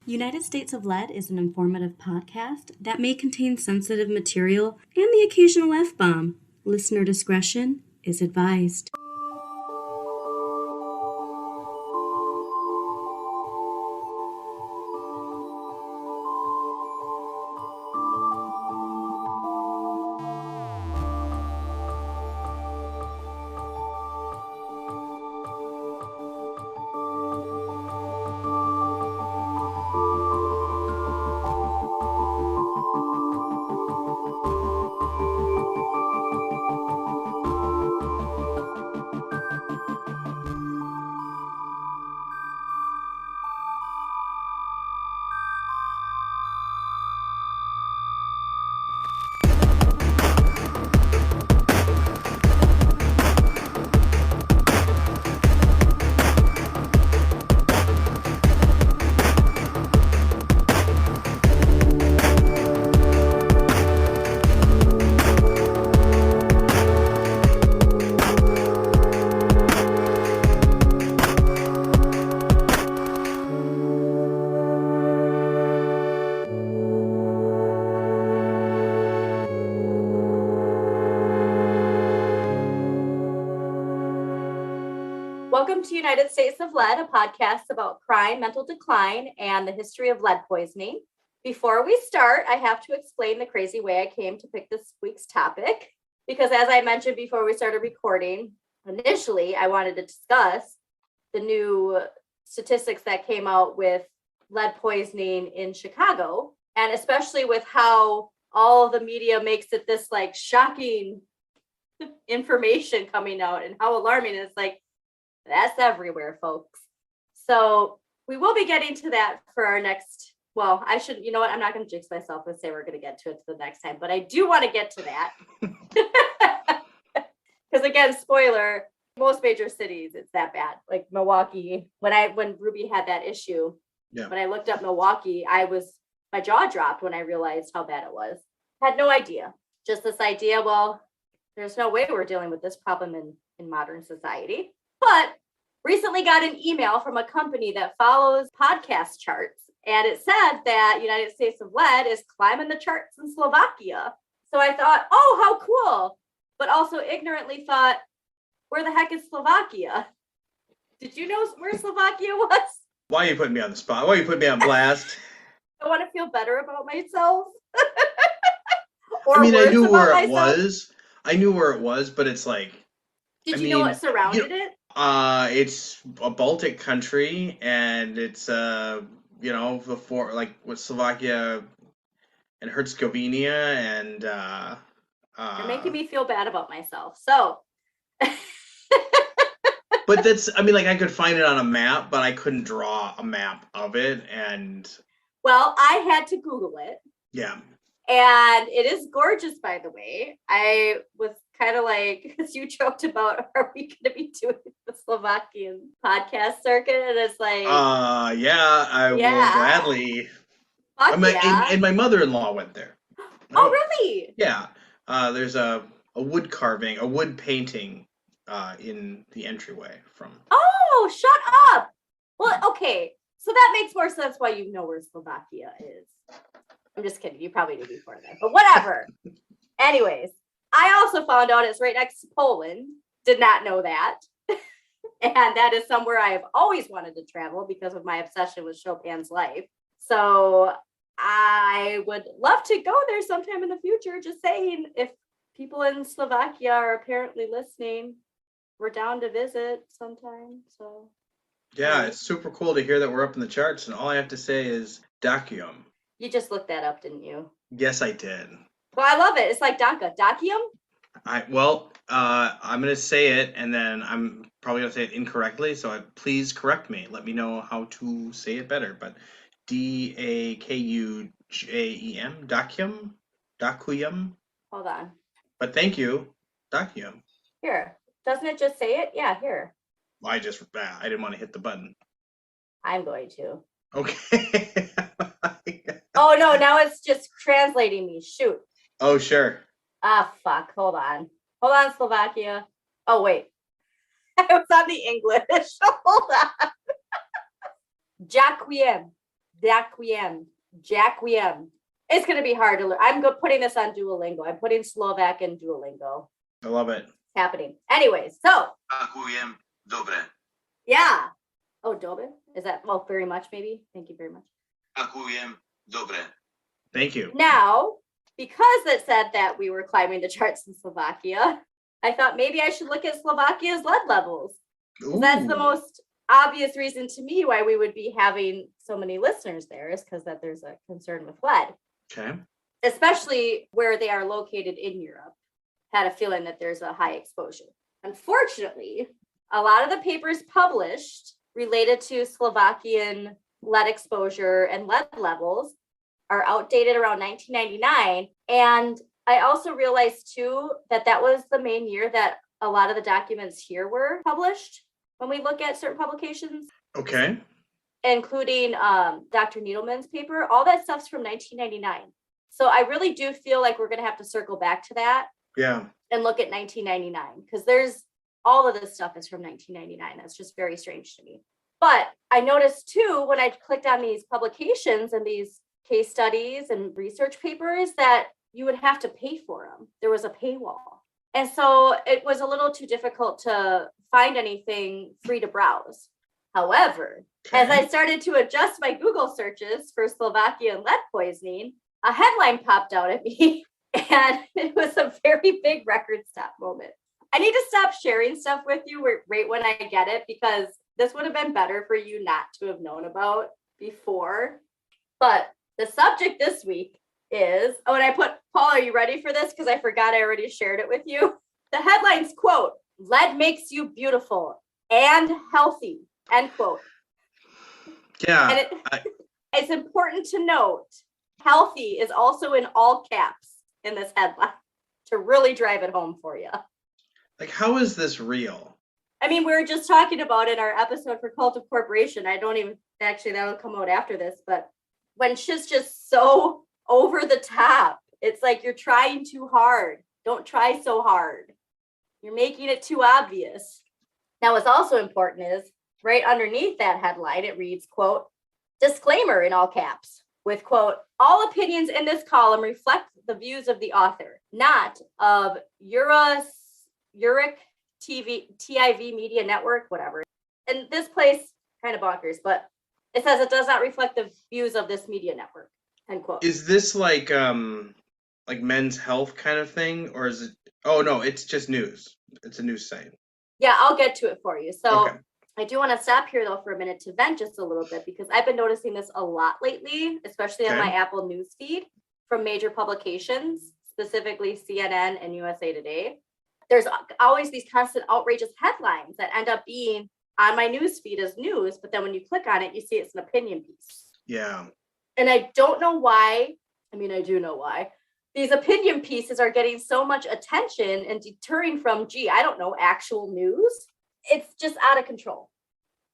United States of Lead is an informative podcast that may contain sensitive material and the occasional F-bomb. Listener discretion is advised. Welcome to United States of Lead, a podcast about crime, mental decline, and the history of lead poisoning. Before we start, I have to explain the crazy way I came to pick this week's topic, because as I mentioned before we started recording, initially I wanted to discuss the new statistics that came out with lead poisoning in Chicago, and especially with how all the media makes it this like shocking information coming out and how alarming it's like, that's everywhere, folks. So we will be getting to that for our next, well, I should, you know what? I'm not going to jinx myself and say we're going to get to it the next time, but I do want to get to that. Because again, spoiler, most major cities, it's that bad. Like Milwaukee, when Ruby had that issue, when I looked up Milwaukee, my jaw dropped when I realized how bad it was. Had no idea. Just this idea, well, there's no way we're dealing with this problem in modern society. But recently got an email from a company that follows podcast charts, and it said that United States of Lead is climbing the charts in Slovakia. So I thought, oh, how cool. But also ignorantly thought, where the heck is Slovakia? Did you know where Slovakia was? Why are you putting me on the spot? Why are you putting me on blast? I want to feel better about myself. I mean, I knew where it was. I knew where it was, but it's like... Did you know what surrounded it? It's a Baltic country, and it's before with Slovakia and Herzegovina, and you're making me feel bad about myself. So, but that's, I mean, like I could find it on a map, but I couldn't draw a map of it, and well, I had to Google it. Yeah. And it is gorgeous, by the way. I was kind of like, as you joked about, are we going to be doing the Slovakian podcast circuit? And it's like, I will gladly. And my mother-in-law went there. Oh, really? Yeah. There's a wood carving, a wood painting in the entryway from. Oh, shut up. Well, okay. So that makes more sense why you know where Slovakia is. I'm just kidding. You probably knew before that, but whatever. Anyways, I also found out it's right next to Poland. Did not know that. And that is somewhere I have always wanted to travel because of my obsession with Chopin's life. So I would love to go there sometime in the future. Just saying, if people in Slovakia are apparently listening, we're down to visit sometime. So yeah, it's super cool to hear that we're up in the charts. And all I have to say is Dacium. You just looked that up, didn't you? Yes, I did. Well, I love it. It's like Daca. Dacium? I'm going to say it, and then I'm probably going to say it incorrectly, so please correct me. Let me know how to say it better. But Dakujem? Dacium? Dacium? Hold on. But thank you. Dacium. Here. Doesn't it just say it? Yeah, here. Well, I didn't want to hit the button. I'm going to. Okay. Oh, no, now it's just translating me. Shoot. Oh, sure. Ah, fuck. Hold on, Slovakia. Oh, wait. I was on the English. Hold on. Dacium. Jaquiem. It's going to be hard to learn. I'm putting this on Duolingo. I'm putting Slovak in Duolingo. I love it. It's happening. Anyway, so. Ďakujem, dobre. Yeah. Oh, dobre? Is that, well, very much maybe? Thank you very much. Ďakujem, dobre. Thank you. Now, because it said that we were climbing the charts in Slovakia, I thought maybe I should look at Slovakia's lead levels. That's the most obvious reason to me why we would be having so many listeners there, is because that there's a concern with lead. Okay. Especially where they are located in Europe. Had a feeling that there's a high exposure. Unfortunately, a lot of the papers published related to Slovakian lead exposure and lead levels are outdated around 1999. And I also realized too that that was the main year that a lot of the documents here were published when we look at certain publications. Okay. Including Dr. Needleman's paper. All that stuff's from 1999. So I really do feel like we're going to have to circle back to that. Yeah. And look at 1999, because there's all of this stuff is from 1999. That's just very strange to me. But I noticed too, when I clicked on these publications and these case studies and research papers, that you would have to pay for them. There was a paywall. And so it was a little too difficult to find anything free to browse. However, as I started to adjust my Google searches for Slovakian lead poisoning, a headline popped out at me, and it was a very big record stop moment. I need to stop sharing stuff with you right when I get it, because this would have been better for you not to have known about before. But the subject this week is, oh, and I put, Paul, are you ready for this? Because I forgot I already shared it with you. The headline's, quote, "Lead makes you beautiful and healthy," end quote. Yeah. And it's important to note, healthy is also in all caps in this headline to really drive it home for you. Like, how is this real? I mean, we were just talking about in our episode for Cult of Corporation. I don't even, actually, that'll come out after this, but when shit's just so over the top, it's like you're trying too hard. Don't try so hard. You're making it too obvious. Now, what's also important is right underneath that headline, it reads, quote, "Disclaimer," in all caps, with, quote, "All opinions in this column reflect the views of the author, not of Uric TIV Media Network," whatever. And this place, kind of bonkers, but it says it does not reflect the views of this media network, end quote. Is this like Men's Health kind of thing, or is it? Oh no, it's just news. It's a news site. Yeah, I'll get to it for you. So Okay. I do want to stop here though for a minute to vent just a little bit, because I've been noticing this a lot lately, especially on my Apple News feed from major publications, specifically CNN and USA Today. There's always these constant outrageous headlines that end up being on my news feed as news, but then when you click on it, you see it's an opinion piece. Yeah. And I don't know why. I mean, I do know why. These opinion pieces are getting so much attention and deterring from, I don't know, actual news. It's just out of control.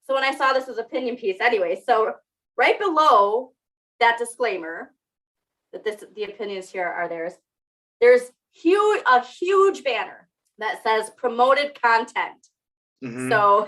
So when I saw this as opinion piece, anyway, so right below that disclaimer that the opinions here are theirs, there's a huge banner that says promoted content. Mm-hmm. So,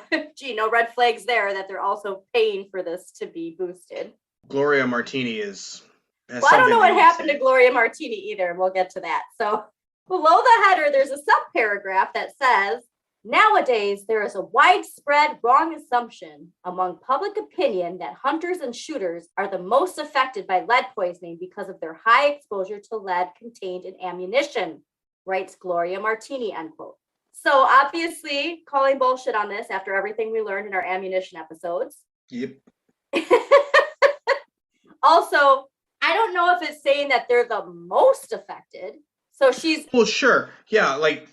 no red flags there that they're also paying for this to be boosted. Gloria Martini has well, I don't know what happened to Gloria Martini either, and we'll get to that. So below the header, there's a subparagraph that says, "Nowadays, there is a widespread wrong assumption among public opinion that hunters and shooters are the most affected by lead poisoning because of their high exposure to lead contained in ammunition," writes Gloria Martini, end quote. So obviously calling bullshit on this after everything we learned in our ammunition episodes. Yep. Also, I don't know if it's saying that they're the most affected. So well, sure. Yeah, like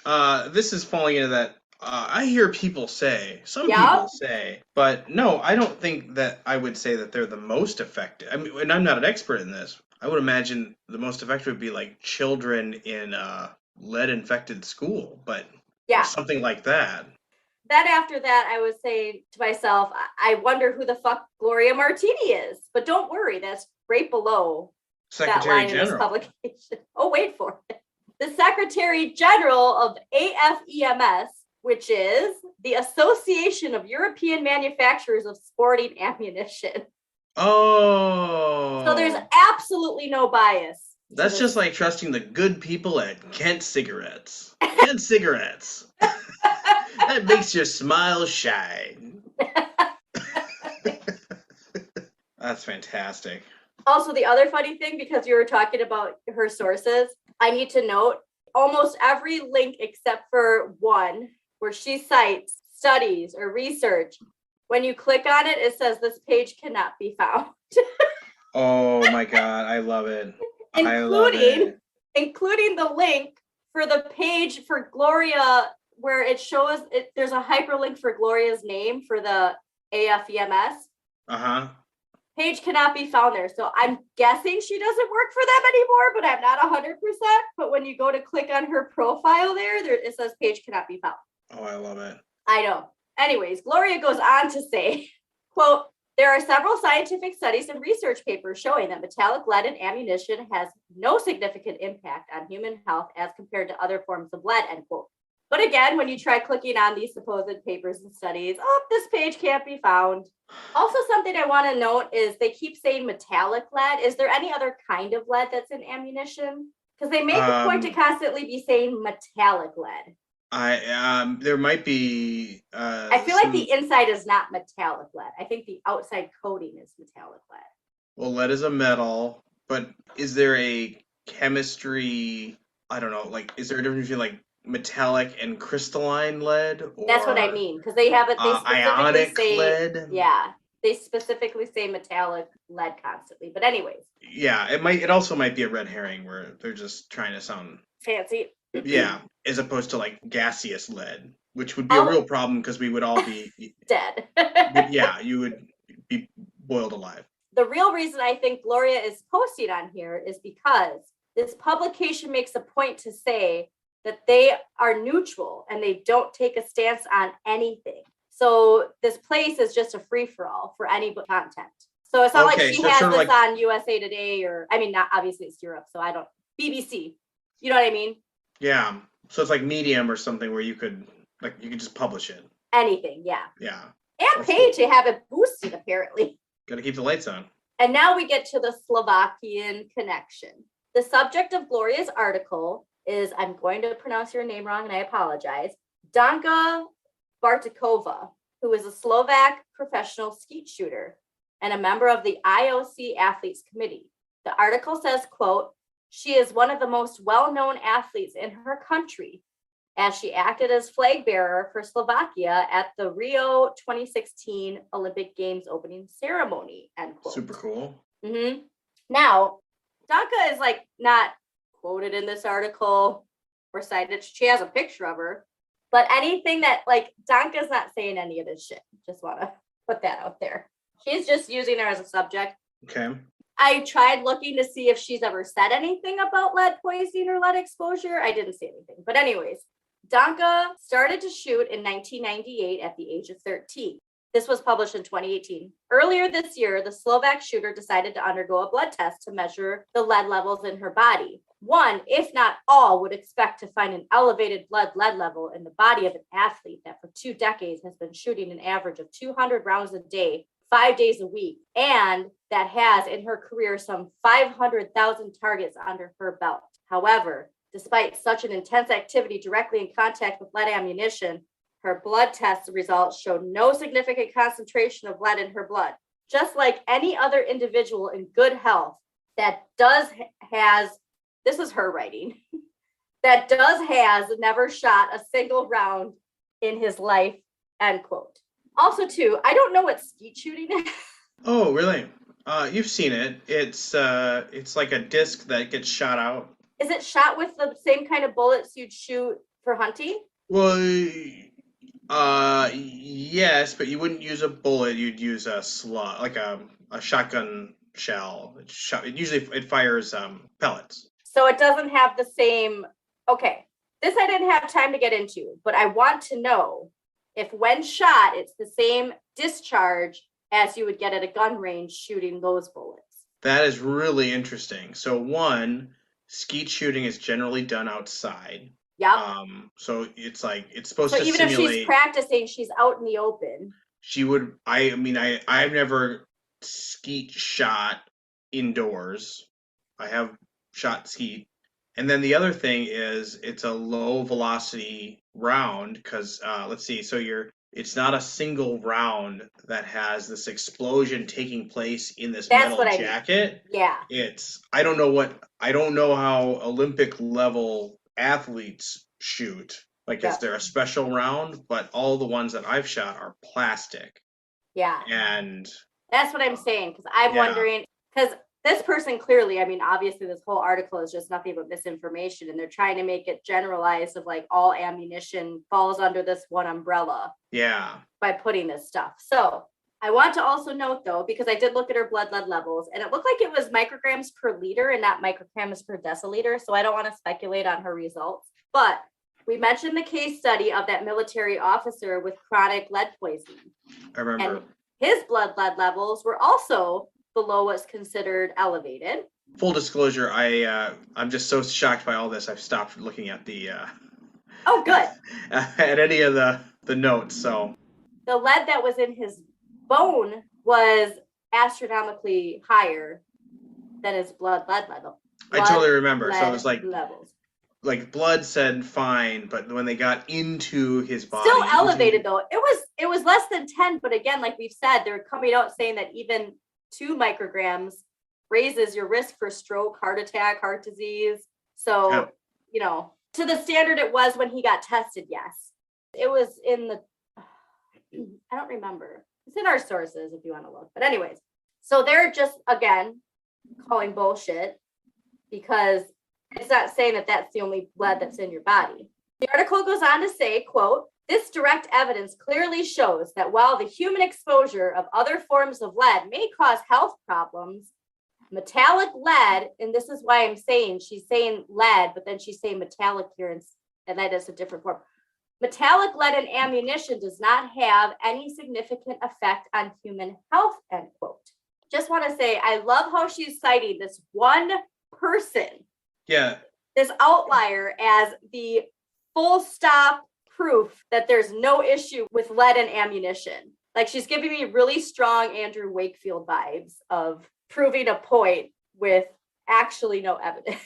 this is falling into that. I hear people say, people say, but no, I don't think that I would say that they're the most affected. I mean, and I'm not an expert in this. I would imagine the most affected would be like children in lead-infected school, but something like that. Then after that, I was saying to myself, I wonder who the fuck Gloria Martini is. But don't worry, that's right below that line in this publication. Oh, wait for it. The Secretary General of AFEMS, which is the Association of European Manufacturers of Sporting Ammunition. Oh. So there's absolutely no bias. That's just like trusting the good people at Kent Cigarettes. Kent Cigarettes. That makes your smile shine. That's fantastic. Also, the other funny thing, because you were talking about her sources, I need to note almost every link except for one where she cites studies or research. When you click on it, it says this page cannot be found. Oh my God, I love it. I love it. Including the link for the page for Gloria, where it shows it. There's a hyperlink for Gloria's name for the AFEMS. Uh-huh. Page cannot be found there. So I'm guessing she doesn't work for them anymore, but I'm not 100%. But when you go to click on her profile there it says page cannot be found. Oh, I love it. I know. Anyways, Gloria goes on to say, quote, there are several scientific studies and research papers showing that metallic lead in ammunition has no significant impact on human health as compared to other forms of lead, end quote. But again, when you try clicking on these supposed papers and studies, this page can't be found. Also, something I want to note is they keep saying metallic lead. Is there any other kind of lead that's in ammunition? Because they make a point to constantly be saying metallic lead. There might be. I feel like the inside is not metallic lead. I think the outside coating is metallic lead. Well, lead is a metal, but is there a chemistry? I don't know. Like, is there a difference between like metallic and crystalline lead? Or, that's what I mean, because they have it. They specifically ionic say lead. Yeah, they specifically say metallic lead constantly. But anyways. Yeah, it might. It also might be a red herring where they're just trying to sound fancy. Yeah, as opposed to like gaseous lead, which would be a real problem because we would all be dead. Yeah, you would be boiled alive. The real reason I think Gloria is posting on here is because this publication makes a point to say that they are neutral and they don't take a stance on anything. So this place is just a free-for-all for any content. So it's not like she has this on USA Today or, I mean, not obviously it's Europe, so I don't, BBC. You know what I mean? Yeah. So it's like Medium or something where you could just publish it. Anything, yeah. Yeah. And pay to have it boosted, apparently. Got to keep the lights on. And now we get to the Slovakian connection. The subject of Gloria's article is, I'm going to pronounce your name wrong and I apologize, Danka Bartikova, who is a Slovak professional skeet shooter and a member of the IOC Athletes Committee. The article says, quote, she is one of the most well-known athletes in her country as she acted as flag bearer for Slovakia at the Rio 2016 Olympic Games opening ceremony, end quote. Super cool. Mm-hmm. Now, Danka is like not quoted in this article or cited. She has a picture of her, but anything that like Danka's not saying any of this shit. Just want to put that out there. She's just using her as a subject. Okay. I tried looking to see if she's ever said anything about lead poisoning or lead exposure. I didn't see anything. But anyways, Danka started to shoot in 1998 at the age of 13. This was published in 2018. Earlier this year, the Slovak shooter decided to undergo a blood test to measure the lead levels in her body. One, if not all, would expect to find an elevated blood lead level in the body of an athlete that for 2 decades has been shooting an average of 200 rounds a day, 5 days a week, and that has in her career some 500,000 targets under her belt. However, despite such an intense activity directly in contact with lead ammunition, her blood test results showed no significant concentration of lead in her blood. Just like any other individual in good health that has, this is her writing, that has never shot a single round in his life, end quote. Also, too, I don't know what skeet shooting is. Oh, really? You've seen it. It's like a disc that gets shot out. Is it shot with the same kind of bullets you'd shoot for hunting? Well, yes, but you wouldn't use a bullet. You'd use a slug, like a shotgun shell. It fires pellets. So it doesn't have the same. Okay, this I didn't have time to get into, but I want to know if when shot, it's the same discharge as you would get at a gun range shooting those bullets. That is really interesting. So one, skeet shooting is generally done outside. Yep. So it's supposed to simulate. So even if she's practicing, she's out in the open. She would. I've never skeet shot indoors. I have shot skeet. And then the other thing is it's a low velocity round because let's see, so it's not a single round that has this explosion taking place in this That's metal what I mean. jacket. Yeah. It's I don't know how Olympic level athletes shoot. Like, is there a special round? But all the ones that I've shot are plastic. Yeah. And that's what I'm saying, because I'm wondering, because this person clearly, I mean, obviously this whole article is just nothing but misinformation, and they're trying to make it generalized of like all ammunition falls under this one umbrella. Yeah. By putting this stuff. So I want to also note though, because I did look at her blood lead levels and it looked like it was micrograms per liter and not micrograms per deciliter. So I don't want to speculate on her results, but we mentioned the case study of that military officer with chronic lead poisoning. I remember. And his blood lead levels were also below what's considered elevated. Full disclosure, I'm just so shocked by all this. I've stopped looking at the oh, good. at any of the notes. So the lead that was in his bone was astronomically higher than his blood lead level. I totally remember. So it was like levels. Like blood said fine, but when they got into his body, still elevated though. It was less than 10, but again, like we've said, they're coming out saying that even 2 micrograms raises your risk for stroke, heart attack, heart disease. So, you know, to the standard it was when he got tested, yes. It was in the, I don't remember. It's in our sources if you want to look. But anyways, so they're just, again, calling bullshit because it's not saying that that's the only lead that's in your body. The article goes on to say, quote, this direct evidence clearly shows that while the human exposure of other forms of lead may cause health problems, metallic lead, and this is why I'm saying, she's saying lead, but then she's saying metallic here, and that is a different form. Metallic lead in ammunition does not have any significant effect on human health, end quote. Just want to say, I love how she's citing this one person, this outlier, as the full stop proof that there's no issue with lead and ammunition. Like, she's giving me really strong Andrew Wakefield vibes of proving a point with actually no evidence.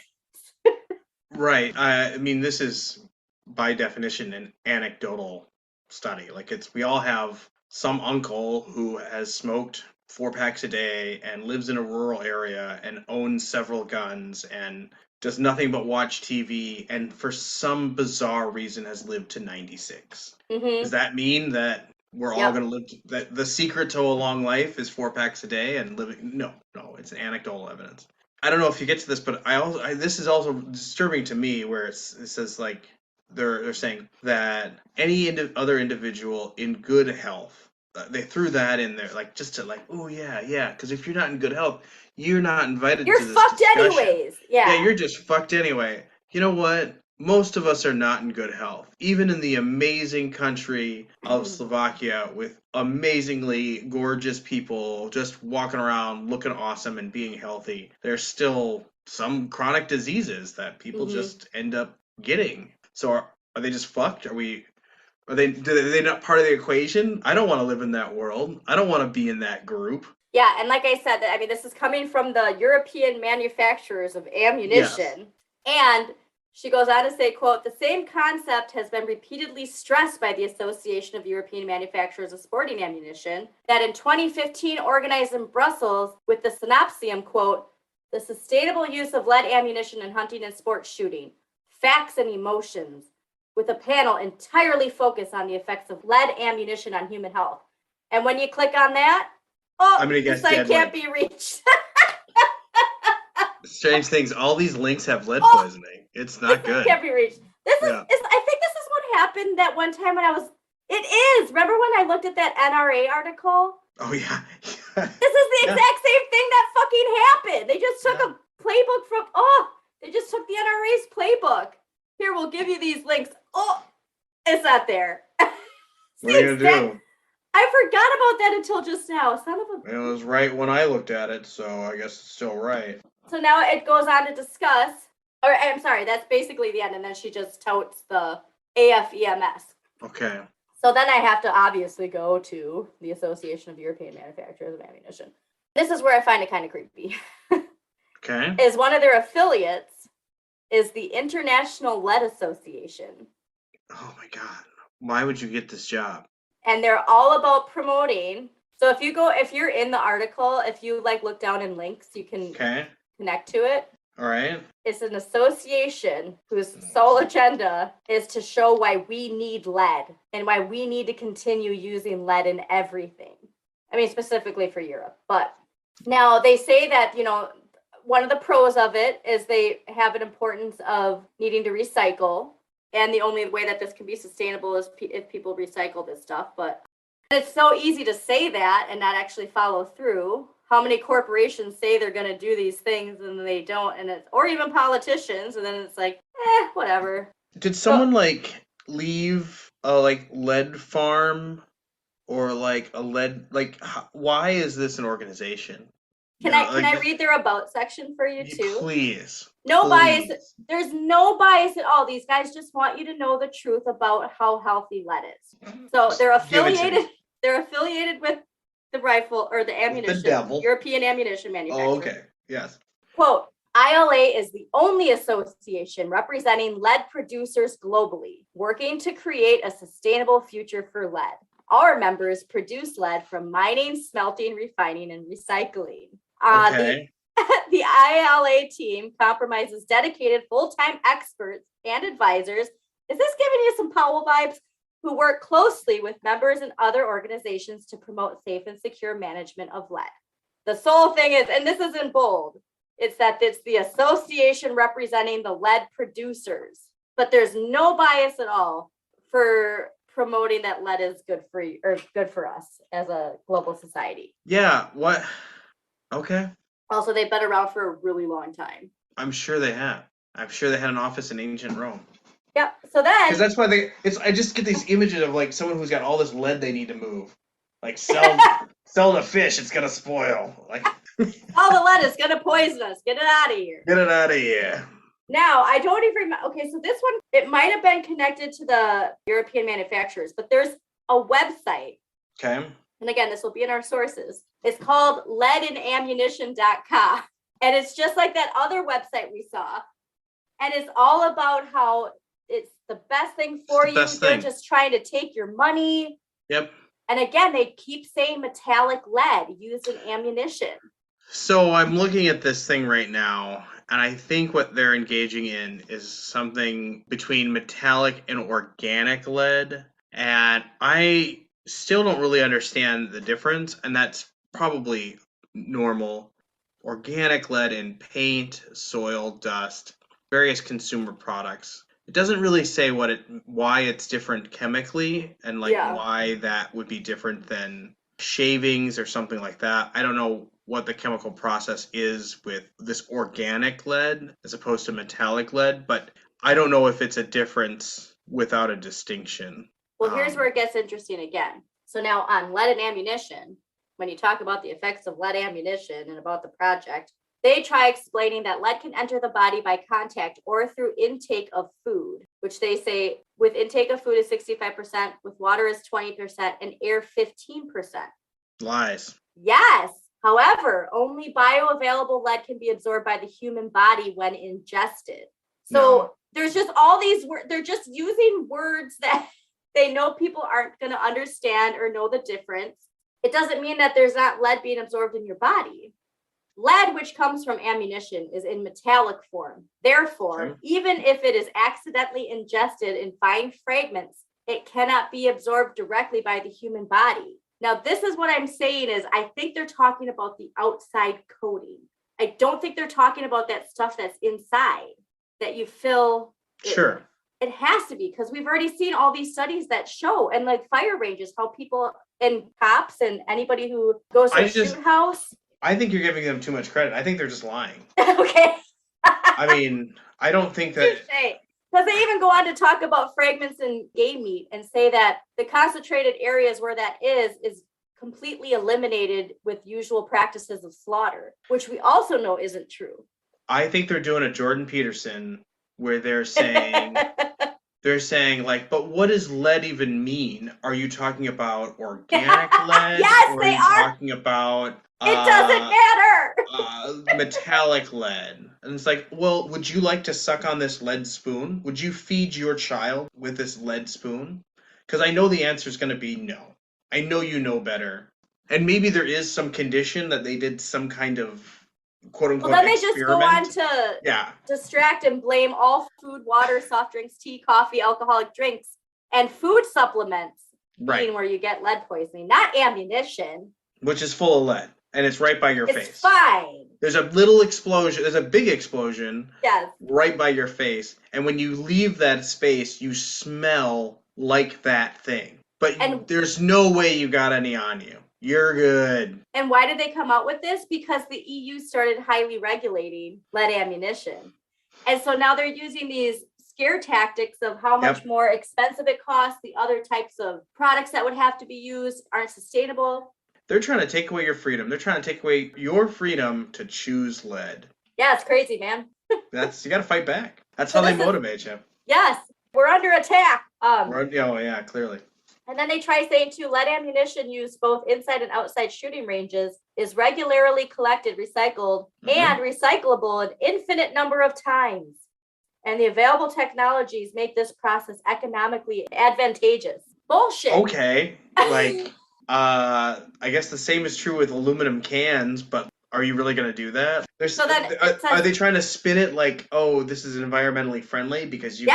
Right. I mean, this is by definition an anecdotal study. Like, we all have some uncle who has smoked 4 packs a day and lives in a rural area and owns several guns and does nothing but watch TV and for some bizarre reason has lived to 96. Mm-hmm. Does that mean that we're all going to live that the secret to a long life is 4 packs a day and living? No, it's anecdotal evidence. I don't know if you get to this, but this is also disturbing to me where it says like they're saying that any other individual in good health, they threw that in there like just to like, oh yeah, because if you're not in good health, you're not invited to this discussion. You're fucked anyways. Yeah, you're just fucked anyway. You know what? Most of us are not in good health. Even in the amazing country of Slovakia with amazingly gorgeous people just walking around looking awesome and being healthy, there's still some chronic diseases that people just end up getting. So are they just fucked? Are they not part of the equation? I don't want to live in that world. I don't want to be in that group. Yeah, and like I said, I mean, this is coming from the European manufacturers of ammunition. Yes. And she goes on to say, quote, the same concept has been repeatedly stressed by the Association of European Manufacturers of Sporting Ammunition that in 2015 organized in Brussels with the synopsium, quote, the sustainable use of lead ammunition in hunting and sports shooting, facts and emotions, with a panel entirely focused on the effects of lead ammunition on human health. And when you click on that, the site can't be reached. Strange things. All these links have lead poisoning. It's not good. Can't be reached. I think this is what happened that one time when it is. Remember when I looked at that NRA article? Oh, yeah. This is the exact same thing that fucking happened. They just took a playbook they just took the NRA's playbook. Here, we'll give you these links. Oh, it's not there. What are you going to do? I forgot about that until just now. Son of a... It was right when I looked at it, so I guess it's still right. So now it goes on to discuss, or I'm sorry, that's basically the end, and then she just touts the AFEMS. Okay. So then I have to obviously go to the Association of European Manufacturers of Ammunition. this is where I find it kind of creepy. Okay. Is one of their affiliates is the International Lead Association. Oh my God. Why would you get this job? And they're all about promoting. So if you're in the article, if you like look down in links, you can connect to it. All right. It's an association whose sole agenda is to show why we need lead and why we need to continue using lead in everything. I mean, specifically for Europe. But now they say that, one of the pros of it is they have an importance of needing to recycle. And the only way that this can be sustainable is if people recycle this stuff. But it's so easy to say that and not actually follow through. How many corporations say they're going to do these things and they don't, or even politicians, and then it's like, whatever. Did someone leave a lead farm or a lead why is this an organization? Can I read their about section for you too? Please. No bias. There's no bias at all. These guys just want you to know the truth about how healthy lead is. So they're affiliated. They're affiliated with the rifle or the ammunition, the devil. European ammunition manufacturer. Oh, okay. Yes. Quote, ILA is the only association representing lead producers globally, working to create a sustainable future for lead. Our members produce lead from mining, smelting, refining, and recycling. Okay. The ILA team comprises dedicated full-time experts and advisors. Is this giving you some Powell vibes? Who work closely with members and other organizations to promote safe and secure management of lead. The sole thing is, and this is in bold, it's the association representing the lead producers, but there's no bias at all for promoting that lead is good for you, or good for us as a global society. Yeah. What? Okay. Also, they've been around for a really long time. I'm sure they have. I'm sure they had an office in ancient Rome. Yep. So then, because that's why I just get these images of someone who's got all this lead they need to move, sell the fish, it's gonna spoil. all the lead is gonna poison us. Get it out of here. Get it out of here. Now, I don't even remember. Okay, so this one, it might have been connected to the European manufacturers, but there's a website. Okay. And again, this will be in our sources. It's called leadandammunition.com. And it's just like that other website we saw. And it's all about how it's the best thing for you. They're just trying to take your money. Yep. And again, they keep saying metallic lead used in ammunition. So I'm looking at this thing right now, and I think what they're engaging in is something between metallic and organic lead. And I still don't really understand the difference, and that's probably normal. Organic lead in paint, soil, dust, various consumer products. It doesn't really say why it's different chemically and why that would be different than shavings or something like that. I don't know what the chemical process is with this organic lead as opposed to metallic lead, but I don't know if it's a difference without a distinction. Well, here's where it gets interesting again. So now on lead and ammunition, when you talk about the effects of lead ammunition and about the project, they try explaining that lead can enter the body by contact or through intake of food, which they say with intake of food is 65%, with water is 20%, and air 15%. Lies. Yes. However, only bioavailable lead can be absorbed by the human body when ingested. So there's just all these words. They're just using words that they know people aren't going to understand or know the difference. It doesn't mean that there's not lead being absorbed in your body. Lead, which comes from ammunition, is in metallic form. Therefore, even if it is accidentally ingested in fine fragments, it cannot be absorbed directly by the human body. Now, this is what I'm saying is I think they're talking about the outside coating. I don't think they're talking about that stuff that's inside that you fill. Sure. It has to be, because we've already seen all these studies that show, and fire ranges, how people and cops and anybody who goes to a shoot house. I think you're giving them too much credit. I think they're just lying. Okay. I mean, I don't think that. Because they even go on to talk about fragments in game meat and say that the concentrated areas where that is completely eliminated with usual practices of slaughter, which we also know isn't true. I think they're doing a Jordan Peterson where they're saying, but what does lead even mean? Are you talking about organic lead? Yes, or they are you talking about It doesn't matter. Metallic lead. And it's like, well, would you like to suck on this lead spoon? Would you feed your child with this lead spoon? Because I know the answer is going to be no. I know you know better. And maybe there is some condition that they did some kind of quote Well, unquote then they just go on experiment. to Yeah. distract and blame all food, water, soft drinks, tea, coffee, alcoholic drinks, and food supplements Right. being where you get lead poisoning, not ammunition. Which is full of lead. And it's right by your face. It's fine. There's a little explosion. There's a big explosion. Yes. Right by your face. And when you leave that space, you smell like that thing. But there's no way you got any on you. You're good. And why did they come out with this? Because the EU started highly regulating lead ammunition. And so now they're using these scare tactics of how much more expensive it costs. The other types of products that would have to be used aren't sustainable. They're trying to take away your freedom. They're trying to take away your freedom to choose lead. Yeah, it's crazy, man. You got to fight back. That's how they motivate you. Yes, we're under attack. Clearly. And then they try saying too, lead ammunition used both inside and outside shooting ranges is regularly collected, recycled, and recyclable an infinite number of times. And the available technologies make this process economically advantageous. Bullshit. Okay. Like, I guess the same is true with aluminum cans, but are you really going to do that? Are they trying to spin it like, oh, this is environmentally friendly because you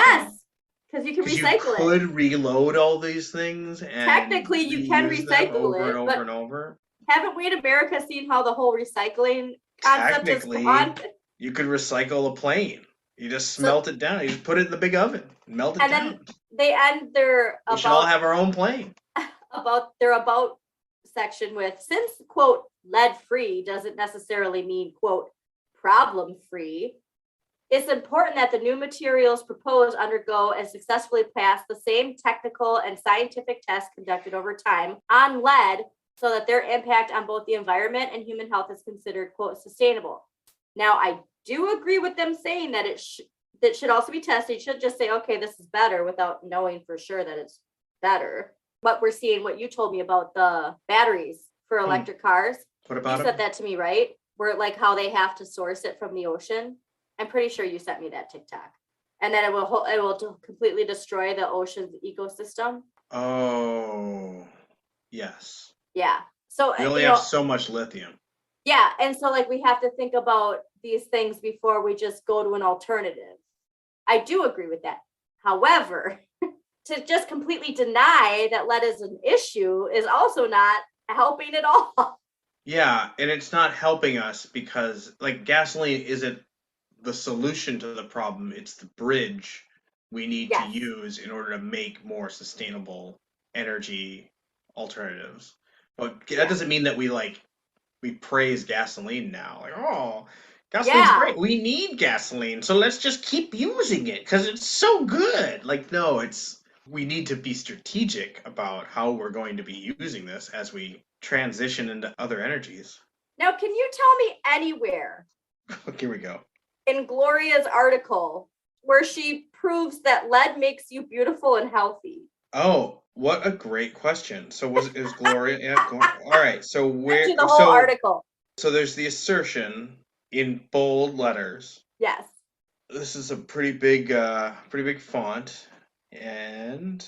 because you can recycle it. You could reload all these things. And technically, you can recycle over it. And over and over. Haven't we in America seen how the whole recycling concept is gone? You could recycle a plane. You just melt it down. You just put it in the big oven and melt it down. And then they end their we should all have our own plane. About section with, since, quote, lead free doesn't necessarily mean, quote, problem free. It's important that the new materials proposed undergo and successfully pass the same technical and scientific tests conducted over time on lead so that their impact on both the environment and human health is considered, quote, sustainable. Now, I do agree with them saying that that should also be tested. You should just say, okay, this is better without knowing for sure that it's better. What we're seeing, what you told me about the batteries for electric cars. What about you said that to me, right? Where like how they have to source it from the ocean. I'm pretty sure you sent me that TikTok. And then it will completely destroy the ocean's ecosystem. Oh, yes. Yeah. So we only have so much lithium. Yeah. And so like we have to think about these things before we just go to an alternative. I do agree with that. However, to just completely deny that lead is an issue is also not helping at all. Yeah, and it's not helping us because like gasoline isn't the solution to the problem. It's the bridge we need to use in order to make more sustainable energy alternatives. But that doesn't mean that we praise gasoline now. Like, oh, gasoline's great. We need gasoline, so let's just keep using it because it's so good. Like, no, we need to be strategic about how we're going to be using this as we transition into other energies. Now, can you tell me anywhere? Here we go. In Gloria's article, where she proves that lead makes you beautiful and healthy. Oh, what a great question. So is Gloria? All right. So where? The whole article. So there's the assertion in bold letters. Yes. This is a pretty big font, and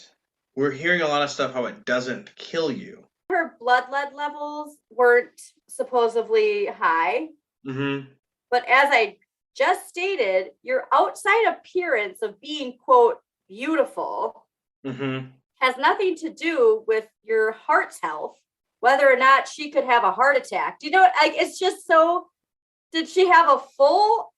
we're hearing a lot of stuff how it doesn't kill you. Her blood lead levels weren't supposedly high. Mm-hmm. But as I just stated, your outside appearance of being, quote, beautiful has nothing to do with your heart's health, whether or not she could have a heart attack. Do you know, like, it's just so, did she have a full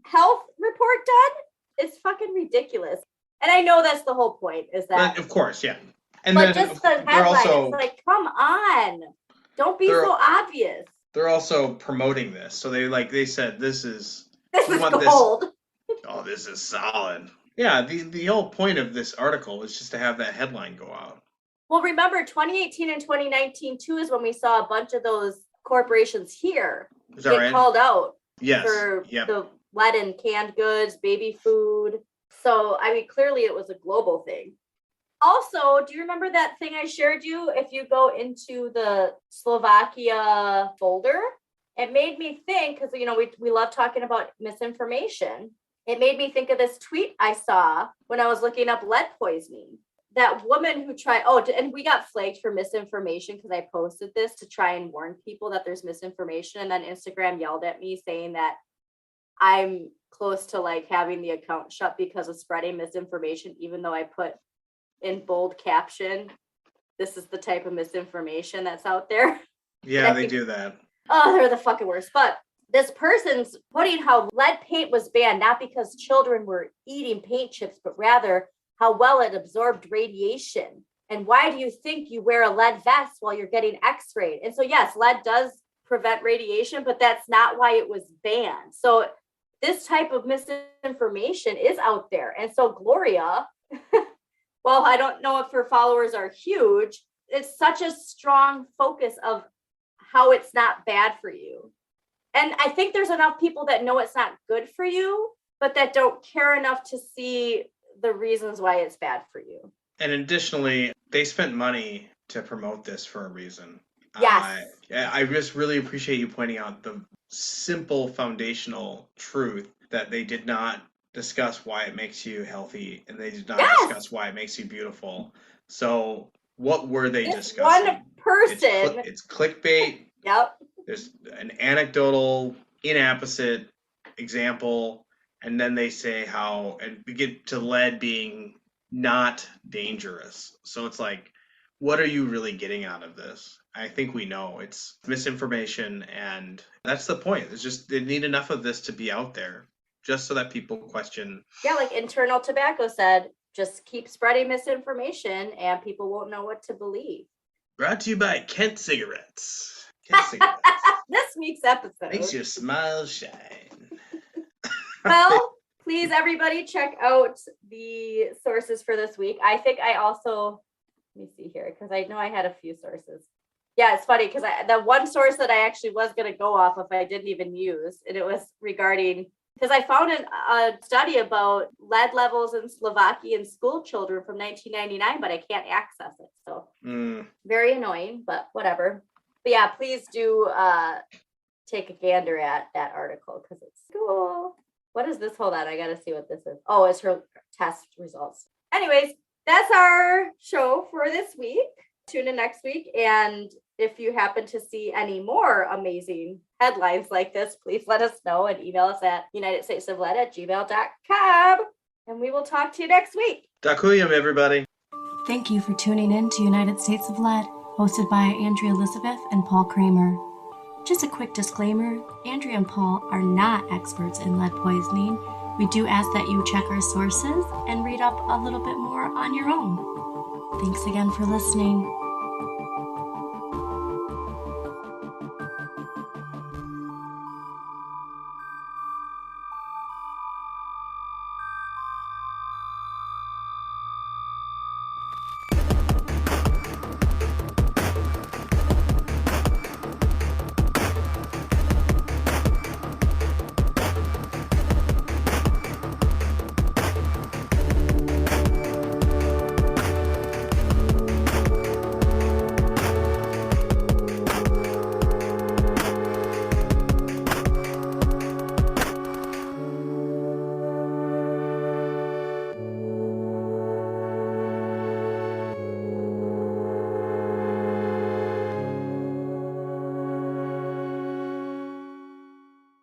health report done? It's fucking ridiculous. And I know that's the whole point, is that. Of course, yeah. And but then just the headline, it's like, come on. Don't be so obvious. They're also promoting this. So they said, this is gold. Oh, this is solid. Yeah, the whole point of this article was just to have that headline go out. Well, remember 2018 and 2019 too is when we saw a bunch of those corporations here get called out for the lead in canned goods, baby food. So, I mean, clearly it was a global thing. Also, do you remember that thing I shared you? If you go into the Slovakia folder, it made me think, because we love talking about misinformation. It made me think of this tweet I saw when I was looking up lead poisoning. That woman who tried, and we got flagged for misinformation because I posted this to try and warn people that there's misinformation. And then Instagram yelled at me saying that I'm close to like having the account shut because of spreading misinformation, even though I put in bold caption, this is the type of misinformation that's out there. Yeah, they do that. Oh, they're the fucking worst. But this person's putting how lead paint was banned, not because children were eating paint chips, but rather how well it absorbed radiation. And why do you think you wear a lead vest while you're getting x-rayed? And so, yes, lead does prevent radiation, but that's not why it was banned. So this type of misinformation is out there. And so Gloria, well, I don't know if her followers are huge. It's such a strong focus of how it's not bad for you. And I think there's enough people that know it's not good for you, but that don't care enough to see the reasons why it's bad for you. And additionally, they spent money to promote this for a reason. Yes. I just really appreciate you pointing out the simple foundational truth that they did not discuss why it makes you healthy, and they did not discuss why it makes you beautiful. So what were they discussing? One person. It's clickbait. Yep. There's an anecdotal, inapposite example, and then they say how, and we get to lead being not dangerous. So it's like, what are you really getting out of this? I think we know it's misinformation, and that's the point. It's just they need enough of this to be out there just so that people question. Yeah, like Internal Tobacco said, just keep spreading misinformation and people won't know what to believe. Brought to you by Kent Cigarettes. Kent Cigarettes. This week's episode Makes your smile shine. Well, please, everybody, check out the sources for this week. I think I also, let me see here, because I know I had a few sources. Yeah, it's funny because the one source that I actually was going to go off of, I didn't even use, and it was regarding, because I found a study about lead levels in Slovakian school children from 1999, but I can't access it. So very annoying, but whatever. But yeah, please do take a gander at that article because it's cool. What is this? Hold on, I got to see what this is. Oh, it's her test results. Anyways, that's our show for this week. Tune in next week. And if you happen to see any more amazing headlines like this, please let us know and email us at unitedstatesoflead@gmail.com. And we will talk to you next week. Dakuyam, everybody. Thank you for tuning in to United States of Lead, hosted by Andrea Elizabeth and Paul Kramer. Just a quick disclaimer, Andrea and Paul are not experts in lead poisoning. We do ask that you check our sources and read up a little bit more on your own. Thanks again for listening.